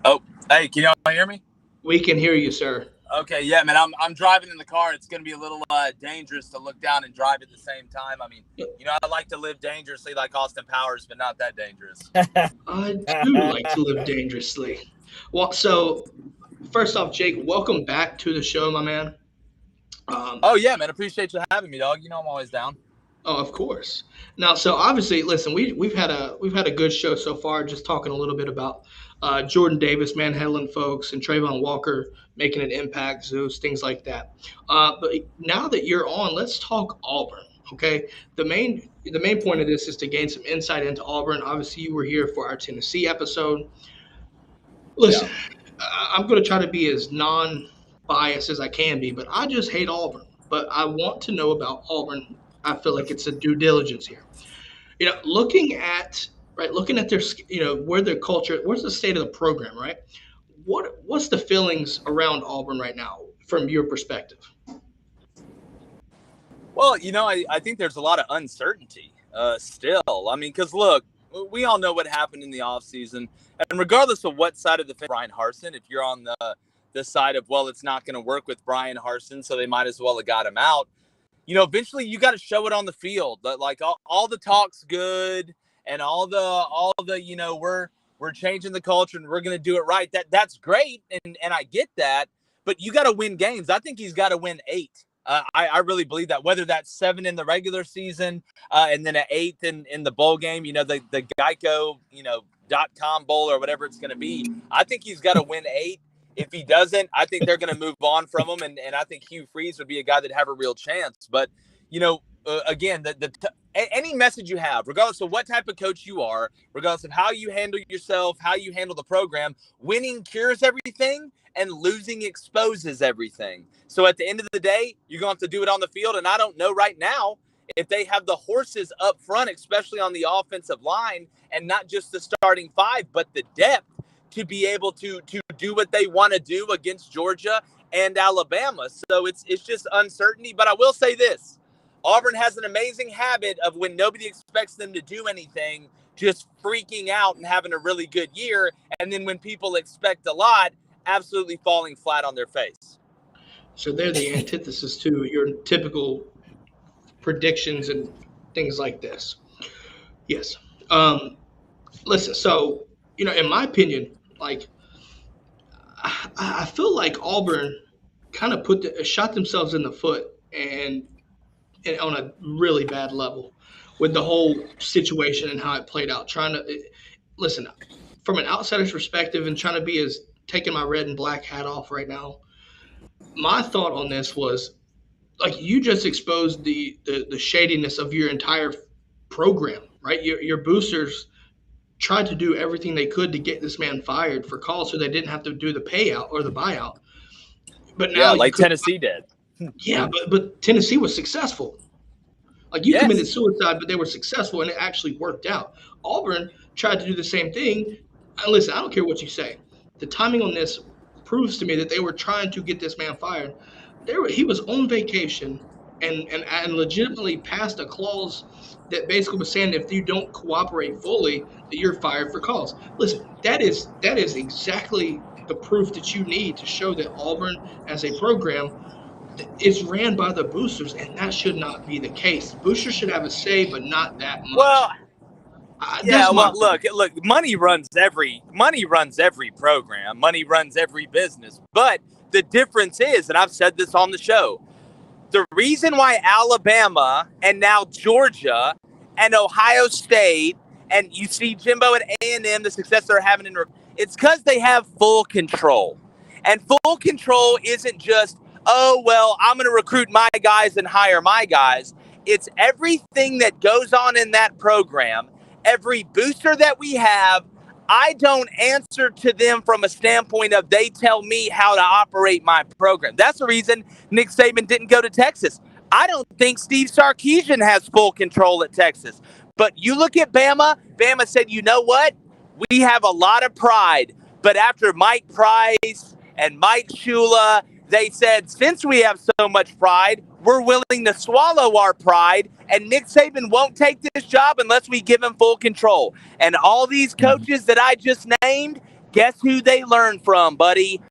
Oh, hey, can y'all hear me? We can hear you, sir. Okay, yeah, man. I'm driving in the car. It's going to be a little dangerous to look down and drive at the same time. I mean, I like to live dangerously like Austin Powers, but not that dangerous. I do like to live dangerously. Well, so first off, Jake, welcome back to the show, my man. Oh yeah, man. Appreciate you having me, dog. I'm always down. Oh, of course. Now, so obviously, listen, we've had a good show so far. Just talking a little bit about Jordan Davis manhandling folks and Trayvon Walker making an impact, those things like that. But now that you're on, let's talk Auburn. Okay, the main point of this is to gain some insight into Auburn. Obviously, you were here for our Tennessee episode. Listen, I'm going to try to be as non-biased as I can be, but I just hate Auburn. But I want to know about Auburn. I feel like it's a due diligence here. Looking at their, where their culture, where's the state of the program, right? What's the feelings around Auburn right now from your perspective? Well, I think there's a lot of uncertainty still. I mean, because look, we all know what happened in the offseason. And regardless of what side of the fence, Brian Harsin, if you're on the side of, well, it's not going to work with Brian Harsin, so they might as well have got him out. Eventually you got to show it on the field. Like all the talk's good and all the we're changing the culture and we're going to do it right. That's great. And I get that, but you got to win games. I think he's got to win 8. I really believe that, whether that's 7 in the regular season and then an 8th in the bowl game, the Geico, .com bowl or whatever it's going to be. I think he's got to win 8. If he doesn't, I think they're going to move on from him. And I think Hugh Freeze would be a guy that'd have a real chance. But, again, any message you have, regardless of what type of coach you are, regardless of how you handle yourself, how you handle the program, winning cures everything and losing exposes everything. So at the end of the day, you're going to have to do it on the field. And I don't know right now if they have the horses up front, especially on the offensive line, and not just the starting 5, but the depth to be able to do what they want to do against Georgia and Alabama. So it's just uncertainty. But I will say this. Auburn has an amazing habit of, when nobody expects them to do anything, just freaking out and having a really good year. And then when people expect a lot, absolutely falling flat on their face. So they're the antithesis to your typical predictions and things like this. Yes. Listen, so, in my opinion, like, I feel like Auburn kind of shot themselves in the foot and on a really bad level with the whole situation and how it played out. Trying to listen from an outsider's perspective and trying to be as taking my red and black hat off right now. My thought on this was like you just exposed the shadiness of your entire program, right? Your boosters tried to do everything they could to get this man fired for calls so they didn't have to do the payout or the buyout. But Yeah, now you like could, Tennessee did. yeah, but Tennessee was successful. Like you committed Yes. suicide, but they were successful and it actually worked out. Auburn tried to do the same thing. And listen, I don't care what you say. The timing on this proves to me that they were trying to get this man fired. He was on vacation and legitimately passed a clause that basically was saying if you don't cooperate fully, that you're fired for cause. Listen, that is exactly the proof that you need to show that Auburn as a program is ran by the boosters, and that should not be the case. Boosters should have a say, but not that Well, much. yeah. That's my Well, look. Money runs every program. Money runs every business. But the difference is, and I've said this on the show, the reason why Alabama and now Georgia and Ohio State and you see Jimbo at A&M, the success they're having it's because they have full control. And full control isn't just, oh, well, I'm going to recruit my guys and hire my guys. It's everything that goes on in that program. Every booster that we have, I don't answer to them from a standpoint of they tell me how to operate my program. That's the reason Nick Saban didn't go to Texas. I don't think Steve Sarkisian has full control at Texas. But you look at Bama, Bama said, you know what? We have a lot of pride. But after Mike Price and Mike Shula, they said, since we have so much pride, we're willing to swallow our pride. And Nick Saban won't take this job unless we give him full control. And all these coaches that I just named, guess who they learned from, buddy?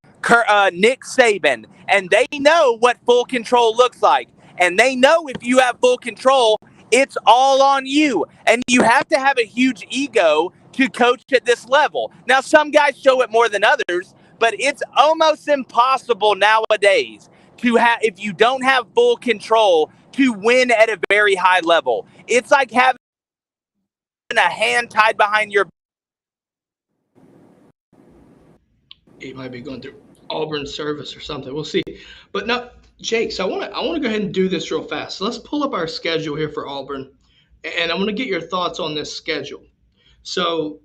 Nick Saban. And they know what full control looks like. And they know if you have full control, it's all on you. And you have to have a huge ego to coach at this level. Now, some guys show it more than others, but it's almost impossible nowadays to have, if you don't have full control, to win at a very high level. It's like having a hand tied behind your. He might be going through Auburn service or something. We'll see. But now, Jake, so I want to go ahead and do this real fast. So let's pull up our schedule here for Auburn, and I'm going to get your thoughts on this schedule. So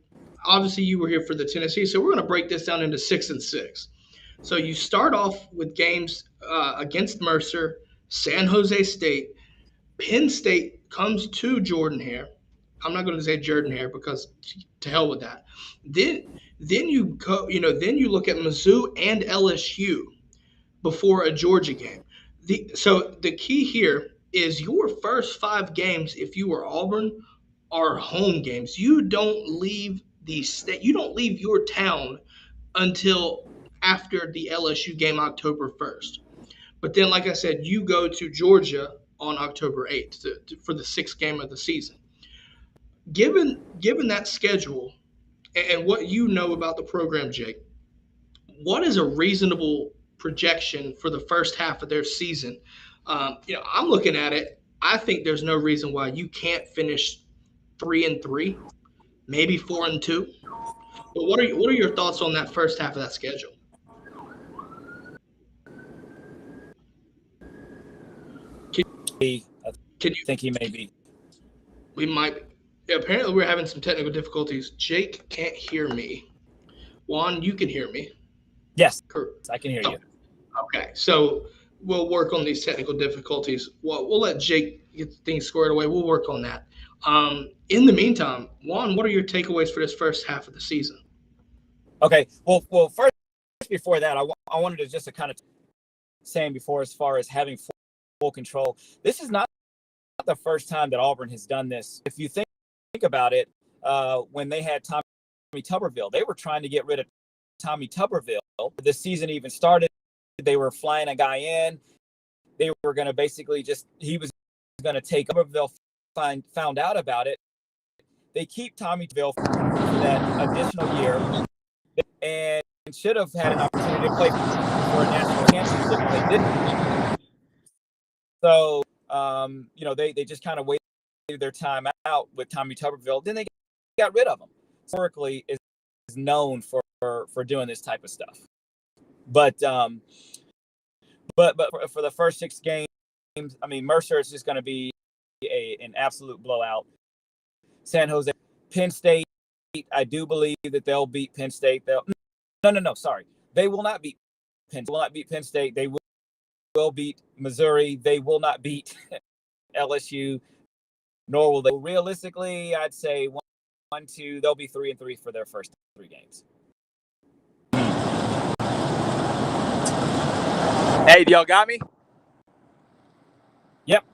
obviously you were here for the Tennessee, so we're going to break this down into 6-6. So you start off with games against Mercer, San Jose State, Penn State comes to Jordan Hare. I'm not going to say Jordan Hare because to hell with that. Then you go, then you look at Mizzou and LSU before a Georgia game. So the key here is your first 5 games, if you were Auburn, are home games. You don't leave the state. You don't leave your town until after the LSU game, October 1st. But then, like I said, you go to Georgia on October 8th for the 6th game of the season. Given that schedule and what you know about the program, Jake, what is a reasonable projection for the first half of their season? I'm looking at it. I think there's no reason why you can't finish 3-3, maybe 4-2. But what are your thoughts on that first half of that schedule? I think he may be. We might. Apparently, we're having some technical difficulties. Jake can't hear me. Juan, you can hear me. Yes, I can hear you. Okay, so we'll work on these technical difficulties. We'll let Jake get things squared away. We'll work on that. In the meantime, Juan, what are your takeaways for this first half of the season? Okay, well, first before that, I wanted to just kind of saying before as far as having full control. This is not the first time that Auburn has done this. If you think about it, when they had Tommy Tuberville, they were trying to get rid of Tommy Tuberville. The season even started. They were flying a guy in. They were going to basically he was going to take Tuberville. Found out about it. They keep Tommy Tuberville for that additional year and should have had an opportunity to play for a national championship when they didn't. So, they just kind of waited their time out with Tommy Tuberville. Then they got rid of him. Historically, is known for doing this type of stuff. But for the first 6 games, I mean, Mercer is just going to be an absolute blowout. San Jose, Penn State, I do believe that they'll beat Penn State. Sorry. They will not beat Penn State. They will beat Missouri. They will not beat LSU, nor will they. Realistically, I'd say 1-2, they'll be 3-3 for their first 3 games. Hey, y'all got me? Yep.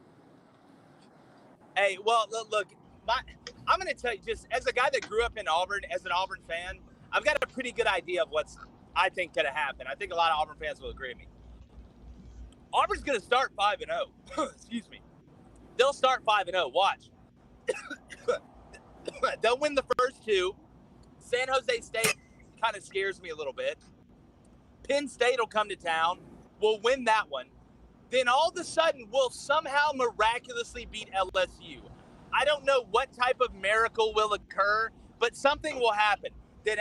Hey, well, look, I'm going to tell you, just as a guy that grew up in Auburn, as an Auburn fan, I've got a pretty good idea of what's, I think, going to happen. I think a lot of Auburn fans will agree with me. Auburn's going to start 5-0. Excuse me. They'll start 5-0. Watch. They'll win the first 2. San Jose State kind of scares me a little bit. Penn State will come to town. We'll win that one. Then all of a sudden, we'll somehow miraculously beat LSU. I don't know what type of miracle will occur, but something will happen. Then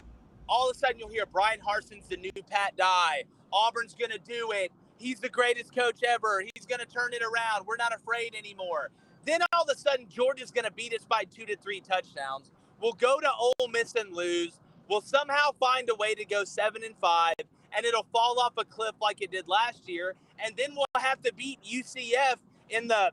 all of a sudden, you'll hear Brian Harsin's the new Pat Dye. Auburn's going to do it. He's the greatest coach ever. He's going to turn it around. We're not afraid anymore. Then all of a sudden, Georgia's going to beat us by 2 to 3 touchdowns. We'll go to Ole Miss and lose. We'll somehow find a way to go 7-5, and it'll fall off a cliff like it did last year. And then we'll have to beat UCF in the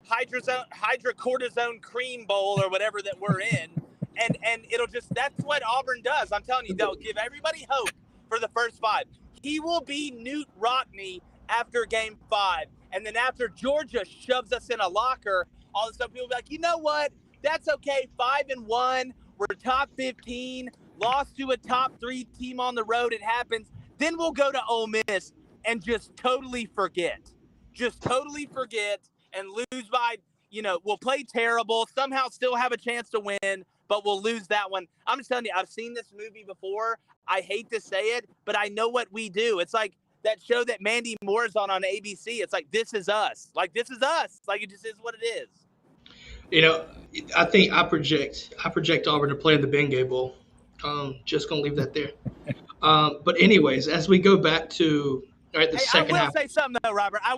hydrocortisone cream bowl or whatever that we're in. And it'll just, that's what Auburn does. I'm telling you, they'll give everybody hope for the first 5. He will be Newt Rockne after game 5. And then after Georgia shoves us in a locker, all of a sudden people will be like, you know what? That's okay. 5-1. We're top 15. Lost to a top 3 team on the road. It happens. Then we'll go to Ole Miss and just totally forget. And lose by, we'll play terrible, somehow still have a chance to win, but we'll lose that one. I'm just telling you, I've seen this movie before. I hate to say it, but I know what we do. It's like that show that Mandy Moore's on ABC. It's like, this is us. Like, this is us. Like, it just is what it is. I think I project Auburn to play in the Bengay Bowl. Just going to leave that there. But anyways, as we go back to the second half. I will say something, though, Robert. I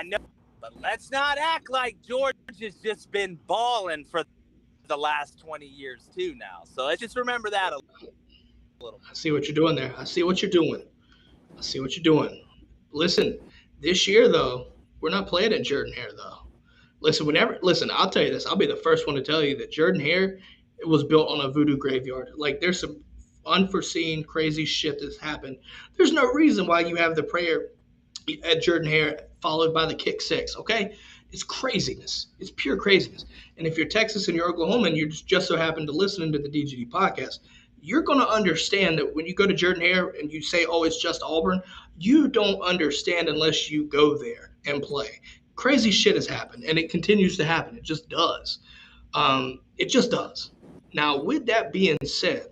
know, but let's not act like George has just been balling for the last 20 years, too, now. So let's just remember that a little. I see what you're doing there. I see what you're doing. Listen, this year, though, we're not playing at Jordan-Hare, though. Listen, I'll tell you this. I'll be the first one to tell you that Jordan-Hare was built on a voodoo graveyard. Like, there's some unforeseen, crazy shit that's happened. There's no reason why you have the prayer at Jordan-Hare followed by the kick 6, okay? It's craziness. It's pure craziness. And if you're Texas and you're Oklahoma and you just so happen to listen to the DGD podcast, you're going to understand that when you go to Jordan-Hare and you say, oh, it's just Auburn, you don't understand unless you go there and play. Crazy shit has happened, and it continues to happen. It just does. It just does. Now, with that being said,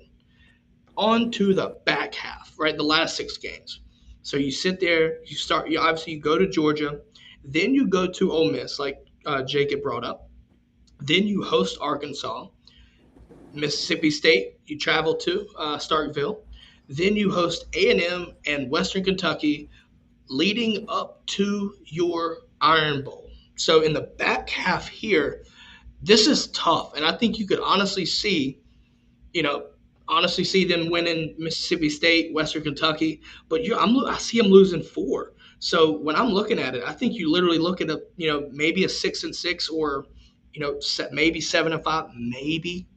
on to the back half, right? The last 6 games. So you sit there, you go to Georgia, then you go to Ole Miss, like Jake had brought up. Then you host Arkansas. Mississippi State, you travel to Starkville. Then you host A&M and Western Kentucky, leading up to your Iron Bowl. So in the back half here, this is tough. And I think you could honestly see them winning Mississippi State, Western Kentucky, but I see them losing 4. So when I'm looking at it, I think you literally look at maybe a 6-6 or maybe 7-5, maybe.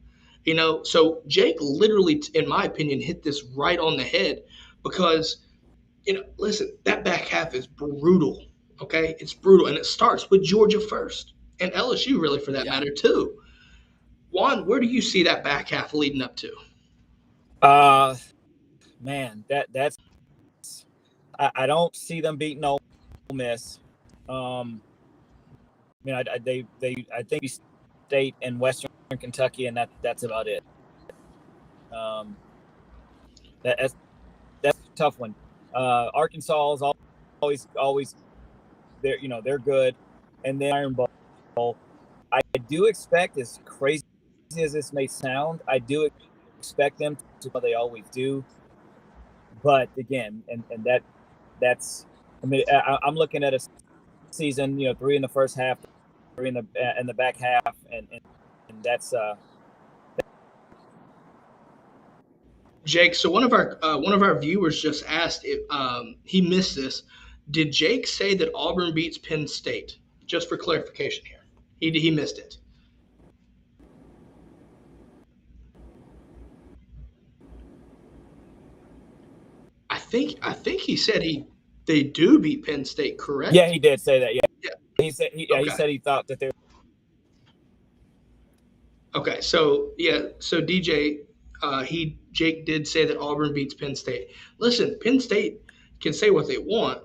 So Jake literally, in my opinion, hit this right on the head because listen, that back half is brutal. Okay, it's brutal, and it starts with Georgia first, and LSU really for that matter too. Juan, where do you see that back half leading up to? Man, that's I don't see them beating Ole Miss. I think State and Western Kentucky, and that's about it. That's tough one. Arkansas is always they're good, and then Iron Bowl. I do expect, as crazy as this may sound, I do expect them to, they always do. But again, and that's, I mean, I'm looking at a season, 3 in the first half, 3 in the back half, and that's Jake. So one of our viewers just asked if he missed this. Did Jake say that Auburn beats Penn State? Just for clarification here, he missed it. I think he said they do beat Penn State, correct? Yeah, he did say that. Yeah. Yeah. He said Okay. he said he thought that they. Okay, so DJ, Jake did say that Auburn beats Penn State. Listen, Penn State can say what they want,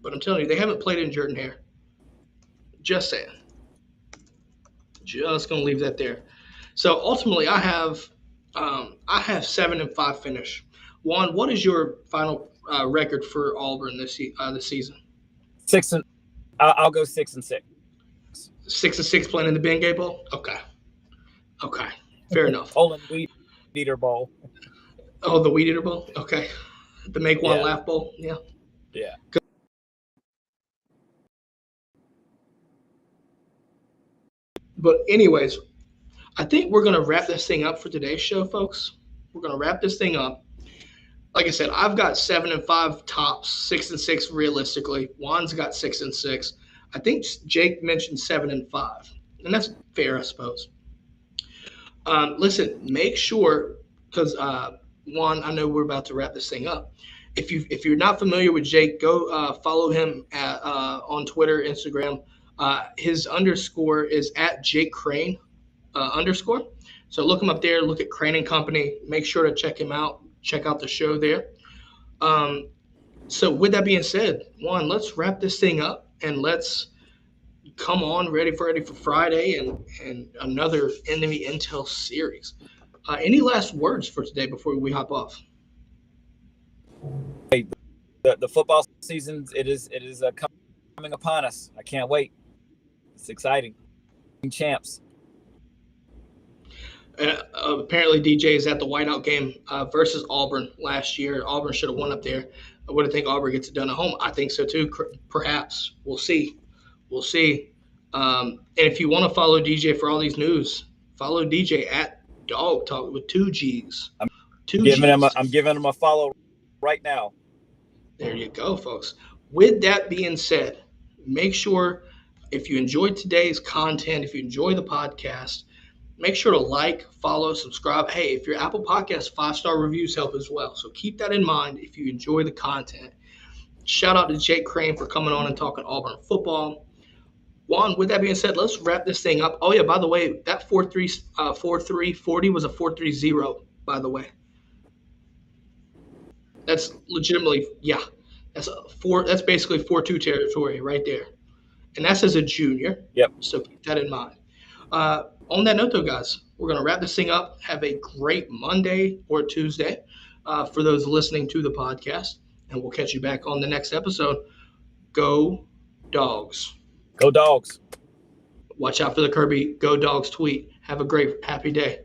but I'm telling you, they haven't played in Jordan-Hare. Just saying. Just gonna leave that there. So ultimately, I have 7-5 finish. Juan, what is your final record for Auburn this season? 6 and I'll go 6-6. 6-6 playing in the Bengay Bowl. Okay, fair enough. Olin Weed Eater Bowl. Oh, the Weed Eater Bowl. Okay, the Make One Laugh Bowl. Yeah. Yeah. But anyways, I think we're gonna wrap this thing up for today's show, folks. We're gonna wrap this thing up. Like I said, I've got 7-5 tops, 6-6 realistically. Juan's got 6-6. I think Jake mentioned 7-5, and that's fair, I suppose. Listen, make sure, because Juan, I know we're about to wrap this thing up. If you're not familiar with Jake, go follow him on Twitter, Instagram. His underscore is at Jake Crain underscore. So look him up there. Look at Crain and Company. Make sure to check him out. Check out the show there. So with that being said, Juan, let's wrap this thing up and let's come on ready for Friday and another enemy intel series. Any last words for today before we hop off? Hey, the football season it is coming upon us. I can't wait. It's exciting. Champs. Apparently, DJ is at the whiteout game versus Auburn last year. Auburn should have won up there. I wouldn't think Auburn gets it done at home. I think so too. Perhaps we'll see. And if you want to follow DJ for all these news, follow DJ at Dog Talk with 2 G's. I'm giving him a follow right now. There you go, folks. With that being said, make sure if you enjoyed today's content, if you enjoy the podcast, make sure to like, follow, subscribe. Hey, if your Apple Podcast 5-star reviews help as well. So keep that in mind if you enjoy the content. Shout out to Jake Crain for coming on and talking Auburn football. Juan, with that being said, let's wrap this thing up. Oh, yeah, by the way, that 4-3-40 was a 4-3-0, by the way. That's legitimately, yeah. That's basically 4-2 territory right there. And that's as a junior. Yep. So keep that in mind. On that note, though, guys, we're going to wrap this thing up. Have a great Monday or Tuesday for those listening to the podcast. And we'll catch you back on the next episode. Go Dogs. Go Dogs. Watch out for the Kirby Go Dogs tweet. Have a great, happy day.